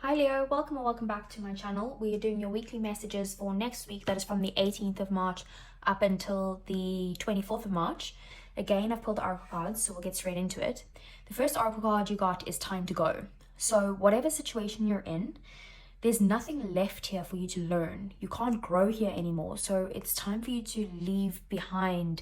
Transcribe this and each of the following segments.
Hi Leo, welcome or welcome back to my channel. We are doing your weekly messages for next week, that is from the 18th of March up until the 24th of March. Again, I've pulled the oracle cards, so we'll get straight into it. The first oracle card you got is time to go. So whatever situation you're in, there's nothing left here for you to learn. You can't grow here anymore. So it's time for you to leave behind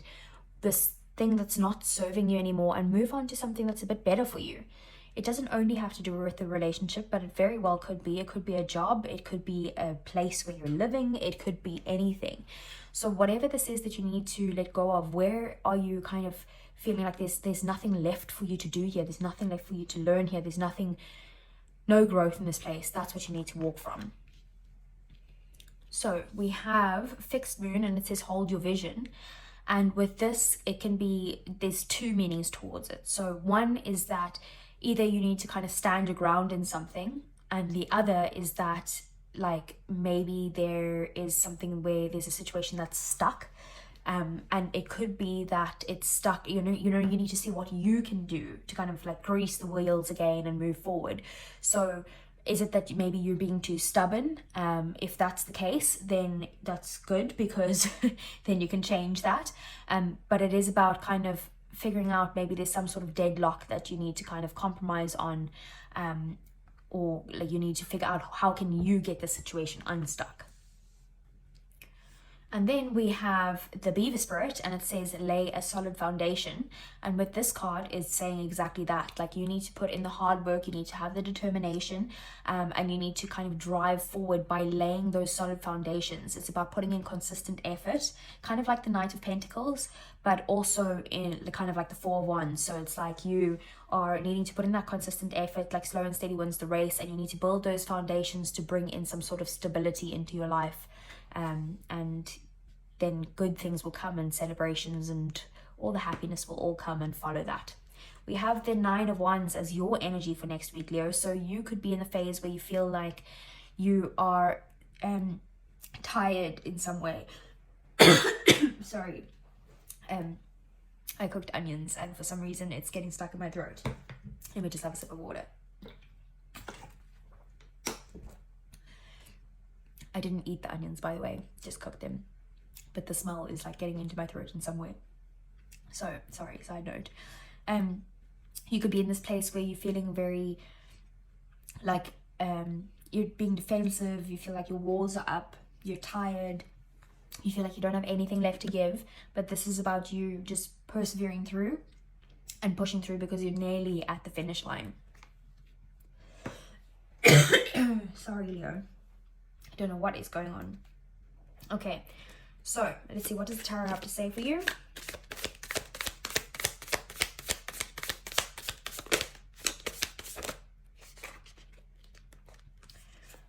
this thing that's not serving you anymore and move on to something that's a bit better for you. It doesn't only have to do with the relationship, but it very well could be. It could be a job, it could be a place where you're living, it could be anything. So whatever this is that you need to let go of, where are you kind of feeling like there's nothing left for you to do here, there's nothing left for you to learn here, there's no growth in this place, that's what you need to walk from. So we have fixed moon and it says hold your vision. And with this, it can be, there's two meanings towards it. So one is that either you need to kind of stand your ground in something, and the other is that like maybe there is something where there's a situation that's stuck, and it could be that it's stuck, you need to see what you can do to kind of like grease the wheels again and move forward. So is it that maybe you're being too stubborn? If that's the case, then that's good, because then you can change that. But it is about kind of figuring out maybe there's some sort of deadlock that you need to kind of compromise on, or like you need to figure out how can you get the situation unstuck. And then we have the beaver spirit, and it says lay a solid foundation. And with this card, it's saying exactly that. Like you need to put in the hard work, you need to have the determination, and you need to kind of drive forward by laying those solid foundations. It's about putting in consistent effort, kind of like the Knight of Pentacles, but also in the kind of like the Four of Wands. So it's like you are needing to put in that consistent effort, like slow and steady wins the race, and you need to build those foundations to bring in some sort of stability into your life. And then good things will come, and celebrations and all the happiness will all come and follow that. We have the Nine of Wands as your energy for next week, Leo. So you could be in the phase where you feel like you are tired in some way. Sorry. I cooked onions and for some reason it's getting stuck in my throat. Let me just have a sip of water. I didn't eat the onions, by the way, just cooked them. But the smell is like getting into my throat in some way. So, sorry, side note. You could be in this place where you're feeling very, like, you're being defensive, you feel like your walls are up, you're tired, you feel like you don't have anything left to give, but this is about you just persevering through and pushing through because you're nearly at the finish line. Sorry, Leo. I don't know what is going on. Okay, so let's see, what does the tarot have to say for you?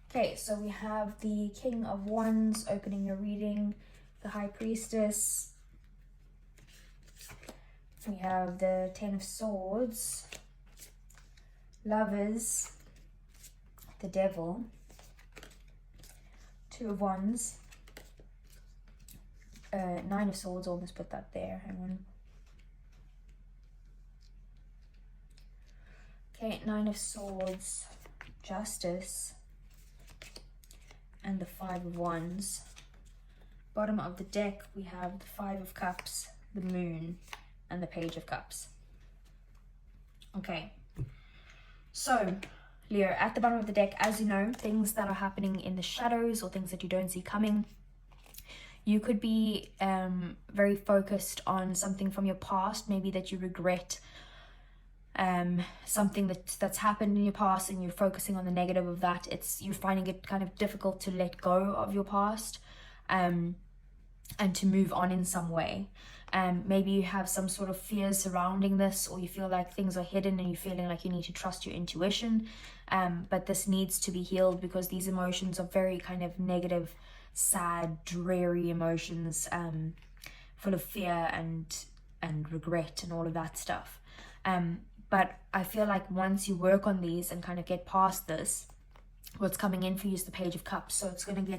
Okay, so we have the King of Wands opening your reading, the High Priestess. We have the Ten of Swords, Lovers, the Devil, Two of Wands, Nine of Swords, almost put that there, hang on. Okay, Nine of Swords, Justice, and the Five of Wands. Bottom of the deck, we have the Five of Cups, the Moon, and the Page of Cups. Okay, so Leo, at the bottom of the deck, as you know, things that are happening in the shadows or things that you don't see coming. You could be very focused on something from your past, maybe that you regret, something that's happened in your past, and you're focusing on the negative of that. You're finding it kind of difficult to let go of your past, and to move on in some way. Maybe you have some sort of fears surrounding this, or you feel like things are hidden and you're feeling like you need to trust your intuition, but this needs to be healed because these emotions are very kind of negative, sad, dreary emotions, full of fear and regret and all of that stuff. But I feel like once you work on these and kind of get past this, what's coming in for you is the Page of Cups. So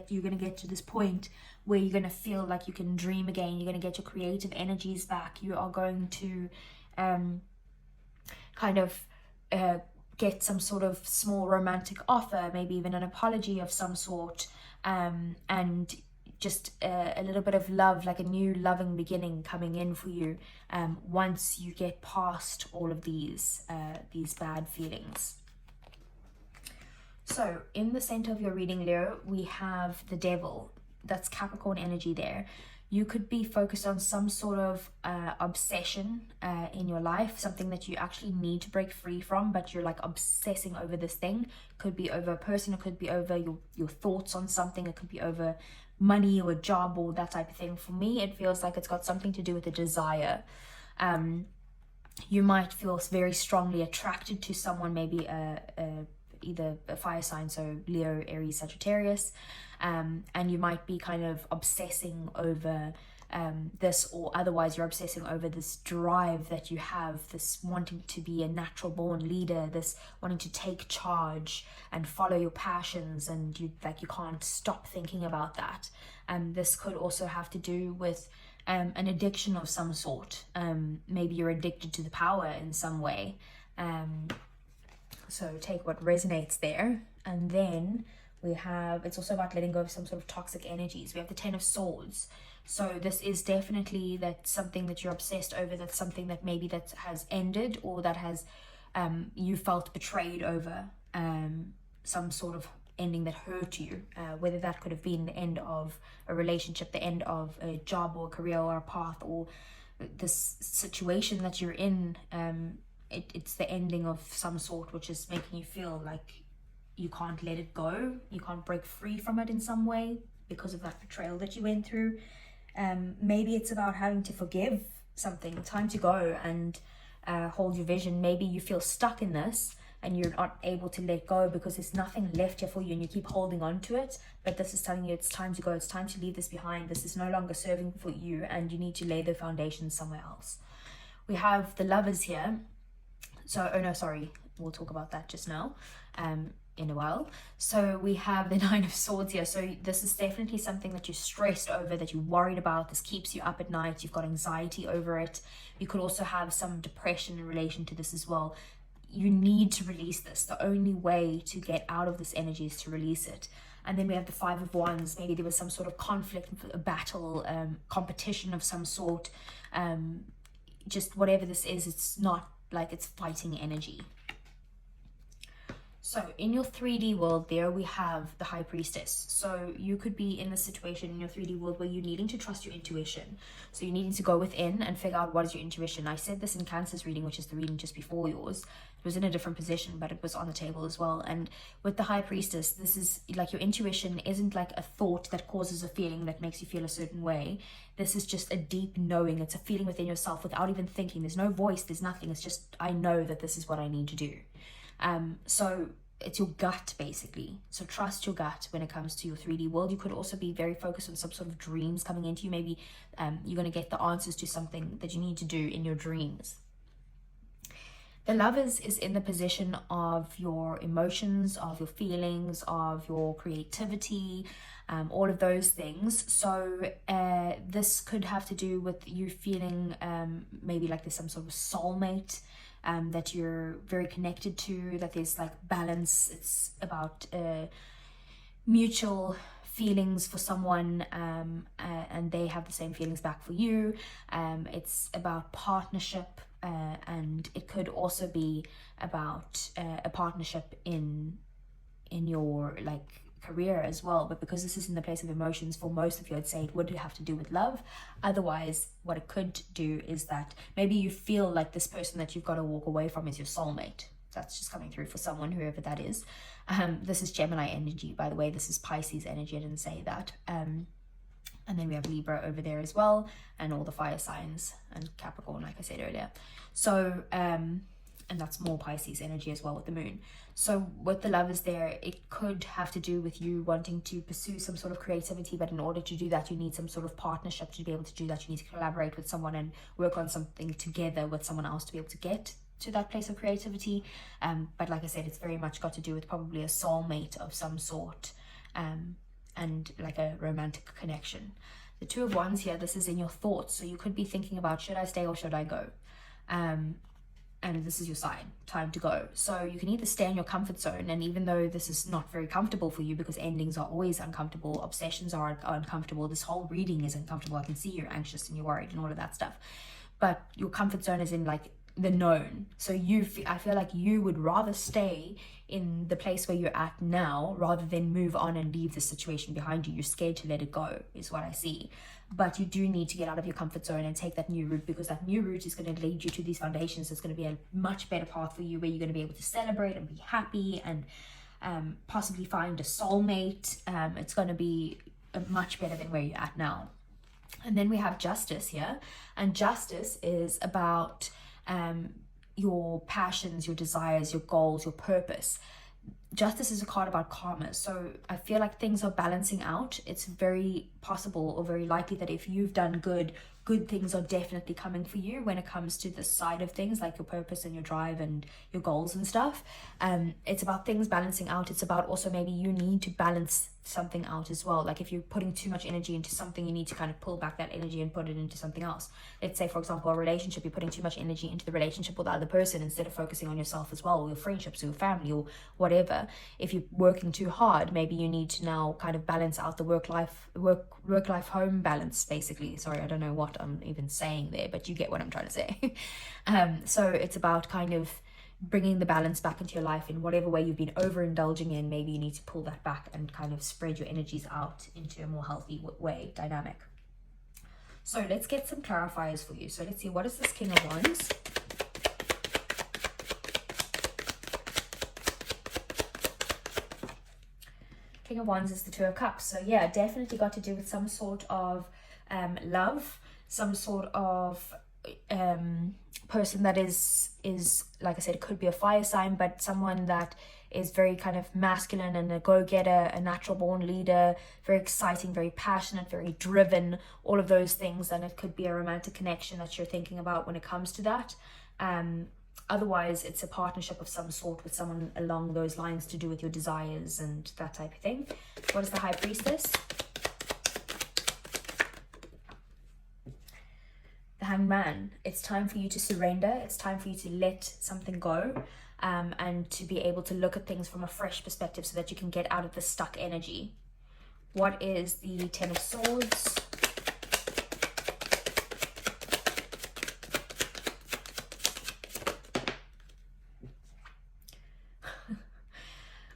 you're gonna get to this point where you're gonna feel like you can dream again. You're gonna get your creative energies back. You are going to kind of get some sort of small romantic offer, maybe even an apology of some sort, and just a little bit of love, like a new loving beginning coming in for you, once you get past all of these bad feelings. So in the center of your reading, Leo, we have the Devil. That's Capricorn energy there. You could be focused on some sort of obsession in your life, something that you actually need to break free from, but you're like obsessing over this thing. Could be over a person, it could be over your thoughts on something, it could be over money or a job or that type of thing. For me, it feels like it's got something to do with a desire. You might feel very strongly attracted to someone, maybe either a fire sign, so Leo, Aries, Sagittarius, and you might be kind of obsessing over this, or otherwise you're obsessing over this drive that you have, this wanting to be a natural born leader, this wanting to take charge and follow your passions, and you can't stop thinking about that. This could also have to do with an addiction of some sort. Maybe you're addicted to the power in some way. So take what resonates there. And then we have, it's also about letting go of some sort of toxic energies. We have the 10 of Swords. So this is definitely that something that you're obsessed over, that's something that maybe that has ended, or that has you felt betrayed over, some sort of ending that hurt you, whether that could have been the end of a relationship, the end of a job or a career or a path, or this situation that you're in. It's the ending of some sort, which is making you feel like you can't let it go, you can't break free from it in some way because of that betrayal that you went through. Maybe it's about having to forgive something, time to go and hold your vision. Maybe you feel stuck in this and you're not able to let go because there's nothing left here for you and you keep holding on to it, but this is telling you it's time to go, it's time to leave this behind, this is no longer serving for you and you need to lay the foundation somewhere else. We have the Lovers here. So, oh no, sorry, we'll talk about that just now, in a while. So we have the 9 of Swords here. So this is definitely something that you're stressed over, that you're worried about. This keeps you up at night. You've got anxiety over it. You could also have some depression in relation to this as well. You need to release this. The only way to get out of this energy is to release it. And then we have the 5 of Wands. Maybe there was some sort of conflict, a battle, competition of some sort. Just whatever this is, it's not like it's fighting energy. So in your 3D world there, we have the High Priestess. So you could be in a situation in your 3D world where you're needing to trust your intuition. So you're needing to go within and figure out what is your intuition. I said this in Cancer's reading, which is the reading just before yours. It was in a different position, but it was on the table as well. And with the High Priestess, this is like your intuition isn't like a thought that causes a feeling that makes you feel a certain way. This is just a deep knowing. It's a feeling within yourself without even thinking. There's no voice, there's nothing. It's just, I know that this is what I need to do. So it's your gut basically. So trust your gut when it comes to your 3D world. You could also be very focused on some sort of dreams coming into you. Maybe you're going to get the answers to something that you need to do in your dreams. The Lovers is in the position of your emotions, of your feelings, of your creativity, all of those things. So this could have to do with you feeling maybe like there's some sort of soulmate that you're very connected to, that there's like balance. It's about mutual feelings for someone, and they have the same feelings back for you. It's about partnership, and it could also be about a partnership in your like career as well. But because this is in the place of emotions, for most of you I'd say it would have to do with love. Otherwise what it could do is that maybe you feel like this person that you've got to walk away from is your soulmate. That's just coming through for someone, whoever that is. This is Gemini energy, by the way. This is Pisces energy, I didn't say that. And then we have Libra over there as well, and all the fire signs, and Capricorn, like I said earlier. So and that's more Pisces energy as well with the moon. So with the Lovers there, it could have to do with you wanting to pursue some sort of creativity, but in order to do that you need some sort of partnership to be able to do that. You need to collaborate with someone and work on something together with someone else to be able to get to that place of creativity. But like I said, it's very much got to do with probably a soulmate of some sort, and like a romantic connection. The 2 of Wands here, this is in your thoughts. So you could be thinking about, should I stay or should I go? and this is your sign, time to go. So you can either stay in your comfort zone, and even though this is not very comfortable for you, because endings are always uncomfortable, obsessions are uncomfortable, this whole reading is uncomfortable. I can see you're anxious and you're worried and all of that stuff, but your comfort zone is in like the known. So I feel like you would rather stay in the place where you're at now rather than move on and leave the situation behind you. You're scared to let it go, is what I see. But you do need to get out of your comfort zone and take that new route, because that new route is going to lead you to these foundations. It's going to be a much better path for you, where you're going to be able to celebrate and be happy and possibly find a soulmate. It's going to be much better than where you're at now. And then we have Justice here, and Justice is about your passions, your desires, your goals, your purpose. Justice is a card about karma, so I feel like things are balancing out. It's very possible or very likely that if you've done good things are definitely coming for you when it comes to this side of things, like your purpose and your drive and your goals and stuff. It's about things balancing out. It's about also maybe you need to balance something out as well. Like if you're putting too much energy into something, you need to kind of pull back that energy and put it into something else. Let's say, for example, a relationship, you're putting too much energy into the relationship with the other person instead of focusing on yourself as well, or your friendships, or your family, or whatever. If you're working too hard, maybe you need to now kind of balance out the work life home balance, basically. Sorry, I don't know what I'm even saying there, but you get what I'm trying to say. So it's about kind of bringing the balance back into your life in whatever way you've been overindulging in. Maybe you need to pull that back and kind of spread your energies out into a more healthy dynamic. So let's get some clarifiers for you. So let's see, what is this King of Wands? King of Wands is the Two of Cups. So yeah, definitely got to do with some sort of love, some sort of person that is like I said, it could be a fire sign, but someone that is very kind of masculine and a go-getter, a natural born leader, very exciting, very passionate, very driven, all of those things. And it could be a romantic connection that you're thinking about when it comes to that. Otherwise, it's a partnership of some sort with someone along those lines to do with your desires and that type of thing. What is the High Priestess? The Hanged Man. It's time for you to surrender. It's time for you to let something go, and to be able to look at things from a fresh perspective so that you can get out of the stuck energy. What is the Ten of Swords?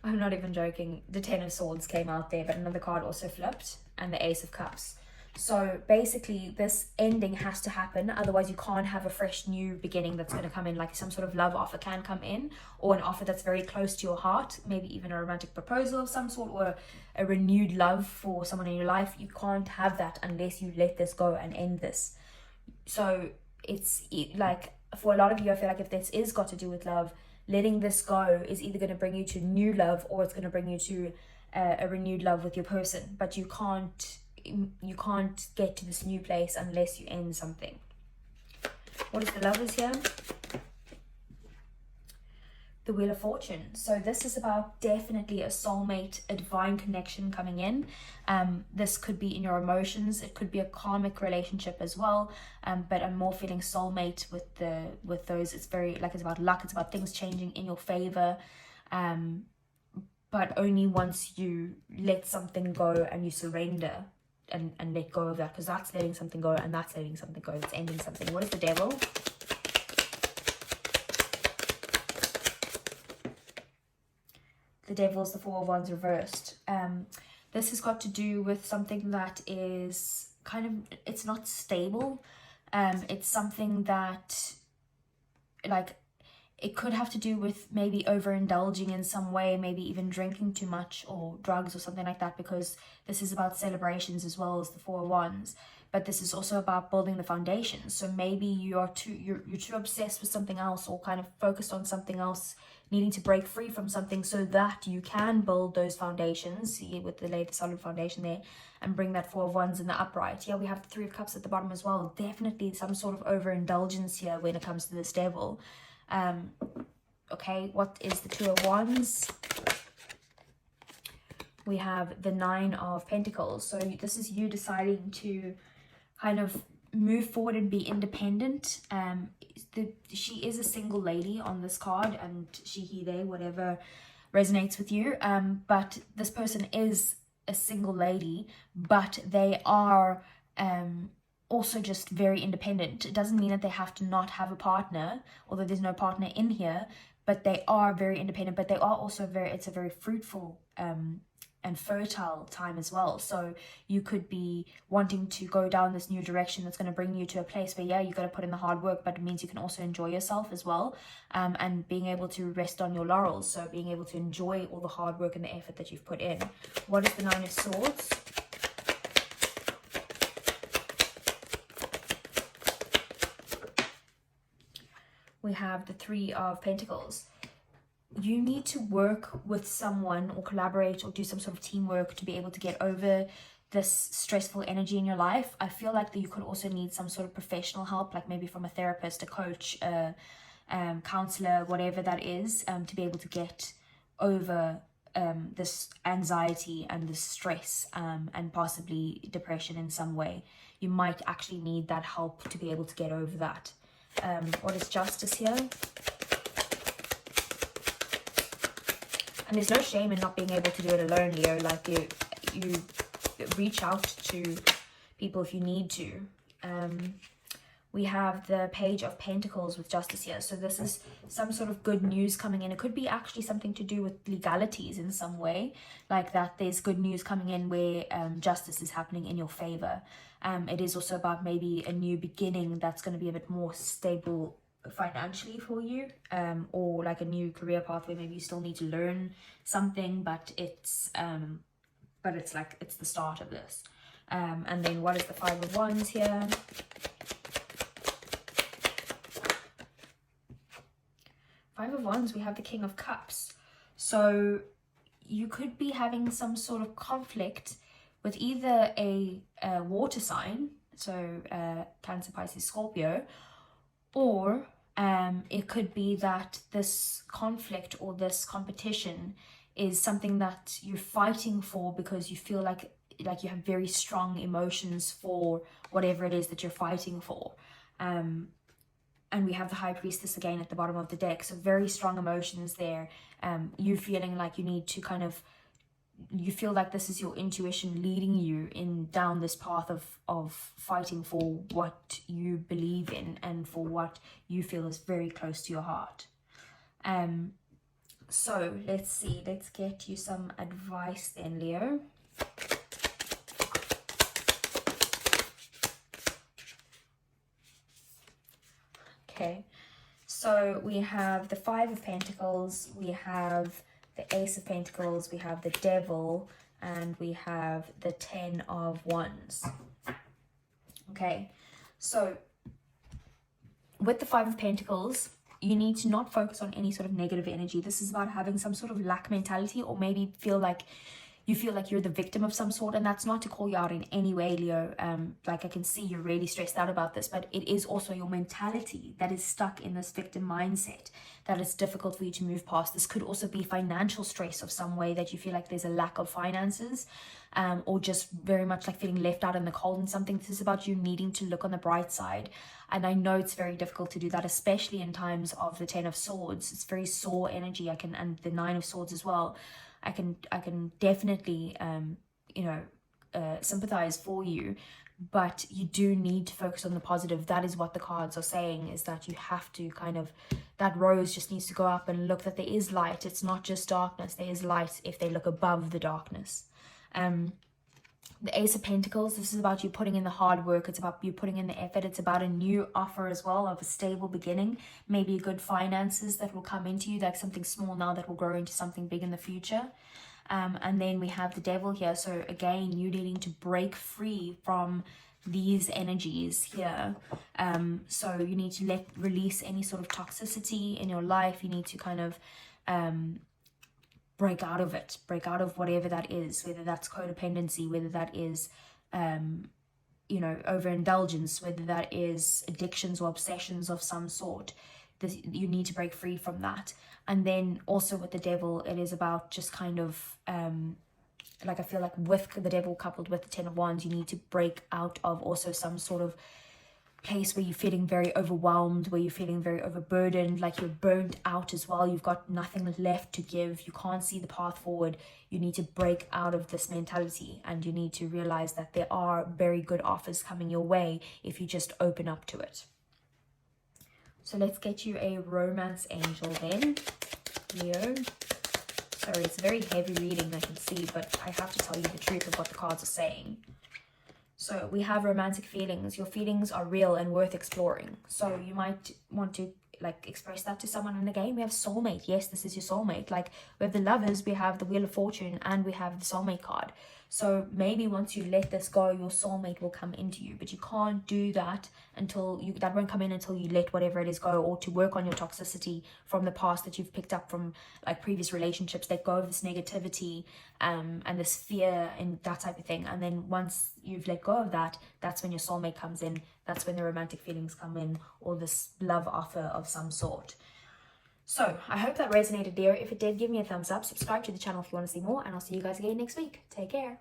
I'm not even joking. The Ten of Swords came out there, but another card also flipped, and the Ace of Cups. So basically this ending has to happen, otherwise you can't have a fresh new beginning that's going to come in. Like some sort of love offer can come in, or an offer that's very close to your heart, maybe even a romantic proposal of some sort, or a renewed love for someone in your life. You can't have that unless you let this go and end this. So it's like, for a lot of you, I feel like if this is got to do with love, letting this go is either going to bring you to new love, or it's going to bring you to a renewed love with your person. But you can't get to this new place unless you end something. What is the Lovers here? The Wheel of Fortune. So this is about definitely a soulmate, a divine connection coming in. This could be in your emotions. It could be a karmic relationship as well. But I'm more feeling soulmate with those. It's very like, it's about luck. It's about things changing in your favor. But only once you let something go and you surrender and let go of that, because that's letting something go, and that's letting something go. It's ending something. What is the Devil? The Devil is the Four of Wands reversed. This has got to do with something that is kind of, it's not stable. It's something that, like, it could have to do with maybe overindulging in some way, maybe even drinking too much, or drugs or something like that, because this is about celebrations as well as the Four of Wands. But this is also about building the foundation. So maybe you're too obsessed with something else, or kind of focused on something else, needing to break free from something so that you can build those foundations. See, with the solid foundation there, and bring that Four of Wands in the upright. Yeah, we have the Three of Cups at the bottom as well. Definitely some sort of overindulgence here when it comes to this Devil. Okay, what is the Two of Wands? We have the Nine of Pentacles. So this is you deciding to kind of move forward and be independent. she is a single lady on this card, and she, he, they, whatever resonates with you. But this person is a single lady, but they are also just very independent. It doesn't mean that they have to not have a partner, although there's no partner in here, but they are very independent, but they are also it's a very fruitful and fertile time as well. So you could be wanting to go down this new direction that's going to bring you to a place where, yeah, you got to put in the hard work, but it means you can also enjoy yourself as well, and being able to rest on your laurels. So being able to enjoy all the hard work and the effort that you've put in. What is the Nine of Swords? We have the Three of Pentacles. You need to work with someone or collaborate or do some sort of teamwork to be able to get over this stressful energy in your life. I feel like that you could also need some sort of professional help, like maybe from a therapist, a coach, a counselor, whatever that is, to be able to get over this anxiety and this stress, and possibly depression in some way. You might actually need that help to be able to get over that. What is Justice here? And there's no shame in not being able to do it alone, Leo. Like you reach out to people if you need to. We have the Page of Pentacles with Justice here. So this is some sort of good news coming in. It could be actually something to do with legalities in some way, like that there's good news coming in where justice is happening in your favor. It is also about maybe a new beginning that's going to be a bit more stable financially for you, or like a new career path where maybe you still need to learn something, but it's like it's the start of this. And then what is the Five of Wands here? Five of Wands, we have the King of Cups. So you could be having some sort of conflict with either a water sign, so Cancer, Pisces, Scorpio, or it could be that this conflict or this competition is something that you're fighting for because you feel like you have very strong emotions for whatever it is that you're fighting for. And we have the High Priestess again at the bottom of the deck. So very strong emotions there. You feeling like you need to kind of, you feel like this is your intuition leading you down this path of fighting for what you believe in and for what you feel is very close to your heart. So let's see, let's get you some advice then, Leo. Okay, so we have the Five of Pentacles, we have the Ace of Pentacles, we have the Devil, and we have the Ten of Wands. Okay, so with the Five of Pentacles, you need to not focus on any sort of negative energy. This is about having some sort of lack mentality, or maybe you feel like you're the victim of some sort, and that's not to call you out in any way, Leo. Like I can see you're really stressed out about this, but it is also your mentality that is stuck in this victim mindset that it's difficult for you to move past. This could also be financial stress of some way, that you feel like there's a lack of finances, or just very much like feeling left out in the cold in something. This is about you needing to look on the bright side. And I know it's very difficult to do that, especially in times of the Ten of Swords. It's very sore energy. And the Nine of Swords as well. I can definitely sympathize for you, but you do need to focus on the positive. That is what the cards are saying, is that you have to that rose just needs to go up and look that there is light. It's not just darkness. There is light if they look above the darkness. The Ace of Pentacles, this is about you putting in the hard work. It's about you putting in the effort. It's about a new offer as well, of a stable beginning, maybe good finances that will come into you, like something small now that will grow into something big in the future. And then we have the Devil here. So again, you needing to break free from these energies here. So you need to release any sort of toxicity in your life. You need to kind of break out of it, break out of whatever that is, whether that's codependency, whether that is overindulgence, whether that is addictions or obsessions of some sort. You need to break free from that. And then also with the Devil, it is about just kind of I feel like with the Devil coupled with the Ten of Wands, you need to break out of also some sort of place where you're feeling very overwhelmed, where you're feeling very overburdened, like you're burnt out as well. You've got nothing left to give. You can't see the path forward. You need to break out of this mentality, and you need to realize that there are very good offers coming your way if you just open up to it. So let's get you a romance angel then, Leo. Sorry, it's a very heavy reading, I can see, but I have to tell you the truth of what the cards are saying. So we have romantic feelings. Your feelings are real and worth exploring. So you might want to like express that to someone. And again, we have soulmate. Yes, this is your soulmate. Like we have the lovers, we have the Wheel of Fortune, and we have the soulmate card. So maybe once you let this go, your soulmate will come into you, but you can't do that until you, that won't come in until you let whatever it is go, or to work on your toxicity from the past that you've picked up from like previous relationships. Let go of this negativity and this fear and that type of thing. And then once you've let go of that, that's when your soulmate comes in. That's when the romantic feelings come in, or this love offer of some sort. So I hope that resonated, Leo. If it did, give me a thumbs up. Subscribe to the channel if you want to see more, and I'll see you guys again next week. Take care.